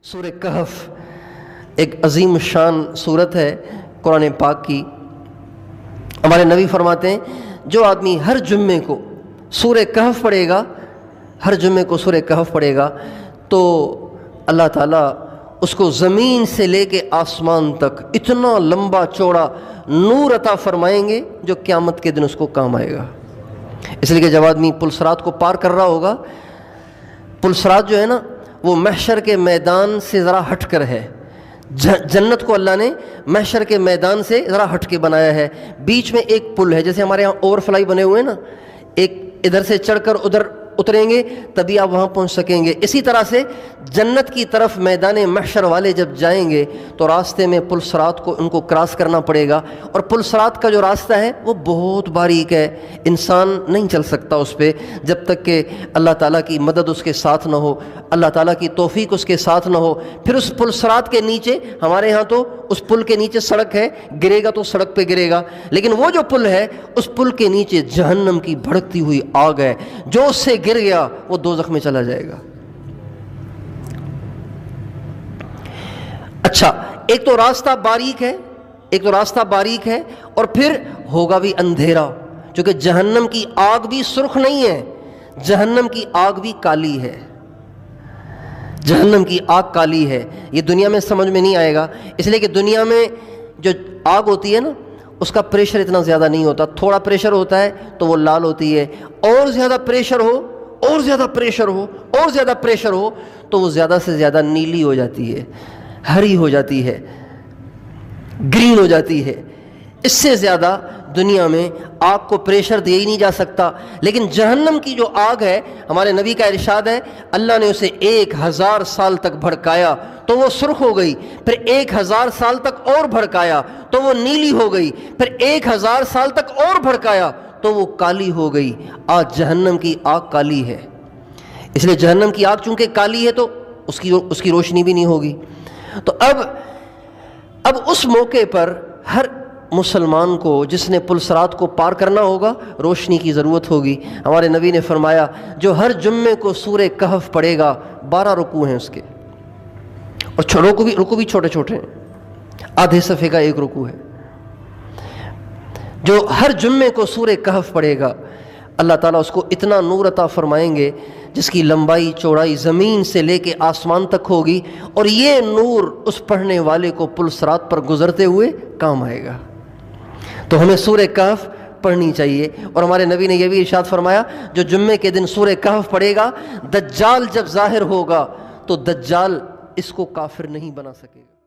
سورہ کہف ایک عظیم شان صورت ہے قرآن پاک کی۔ ہمارے نبی فرماتے ہیں جو آدمی ہر جمعے کو سورہ کہف پڑھے گا، ہر جمعے کو سورہ کہف پڑھے گا تو اللہ تعالیٰ اس کو زمین سے لے کے آسمان تک اتنا لمبا چوڑا نور عطا فرمائیں گے جو قیامت کے دن اس کو کام آئے گا۔ اس لیے کہ جب آدمی پل صراط کو پار کر رہا ہوگا، پل صراط جو ہے نا وہ محشر کے میدان سے ذرا ہٹ کر ہے۔ جنت کو اللہ نے محشر کے میدان سے ذرا ہٹ کے بنایا ہے، بیچ میں ایک پل ہے، جیسے ہمارے یہاں اوور فلائی بنے ہوئے ہیں نا، ایک ادھر سے چڑھ کر ادھر اتریں گے تبھی آپ وہاں پہنچ سکیں گے۔ اسی طرح سے جنت کی طرف میدان محشر والے جب جائیں گے تو راستے میں پل صراط کو ان کو کراس کرنا پڑے گا، اور پل صراط کا جو راستہ ہے وہ بہت باریک ہے، انسان نہیں چل سکتا اس پہ جب تک کہ اللہ تعالیٰ کی مدد اس کے ساتھ نہ ہو، اللہ تعالیٰ کی توفیق اس کے ساتھ نہ ہو۔ پھر اس پل صراط کے نیچے، ہمارے ہاں تو اس پل کے نیچے سڑک ہے، گرے گا تو سڑک پہ گرے گا، لیکن وہ جو پل ہے اس پل کے نیچے جہنم کی بھڑکتی ہوئی آگ ہے، جو اس سے گر گیا وہ دوزخ میں چلا جائے گا۔ اچھا، ایک تو راستہ باریک ہے، اور پھر ہوگا بھی اندھیرا، کیونکہ جہنم کی آگ بھی سرخ نہیں ہے، جہنم کی آگ بھی کالی ہے، جہنم کی آگ کالی ہے۔ یہ دنیا میں سمجھ میں نہیں آئے گا، اس لیے کہ دنیا میں جو آگ ہوتی ہے نا اس کا پریشر اتنا زیادہ نہیں ہوتا، تھوڑا پریشر ہوتا ہے تو وہ لال ہوتی ہے، اور زیادہ پریشر ہو اور زیادہ پریشر ہو اور زیادہ پریشر ہو تو وہ زیادہ سے زیادہ نیلی ہو جاتی ہے، ہری ہو جاتی ہے، گرین ہو جاتی ہے۔ اس سے زیادہ دنیا میں آگ کو پریشر دیا ہی نہیں جا سکتا، لیکن جہنم کی جو آگ ہے، ہمارے نبی کا ارشاد ہے اللہ نے اسے 1000 سال تک بھڑکایا تو وہ سرخ ہو گئی، پھر 1000 سال تک اور بھڑکایا تو وہ نیلی ہو گئی، پھر 1000 سال تک اور بھڑکایا تو وہ کالی ہو گئی۔ آج جہنم کی آگ کالی ہے، اس لیے جہنم کی آگ چونکہ کالی ہے تو اس کی روشنی بھی نہیں ہوگی۔ تو اب اس موقع پر ہر مسلمان کو جس نے پل صراط کو پار کرنا ہوگا روشنی کی ضرورت ہوگی۔ ہمارے نبی نے فرمایا جو ہر جمعے کو سورہ کہف پڑھے گا، 12 رکوع ہیں اس کے، اور رکوع بھی چھوٹے چھوٹے ہیں، آدھے صفحے کا ایک رکوع ہے۔ جو ہر جمعے کو سورہ کہف پڑھے گا اللہ تعالیٰ اس کو اتنا نور عطا فرمائیں گے جس کی لمبائی چوڑائی زمین سے لے کے آسمان تک ہوگی، اور یہ نور اس پڑھنے والے کو پل صراط پر گزرتے ہوئے کام آئے گا۔ تو ہمیں سورہ کہف پڑھنی چاہیے، اور ہمارے نبی نے یہ بھی ارشاد فرمایا جو جمعے کے دن سورہ کہف پڑھے گا، دجال جب ظاہر ہوگا تو دجال اس کو کافر نہیں بنا سکے گا۔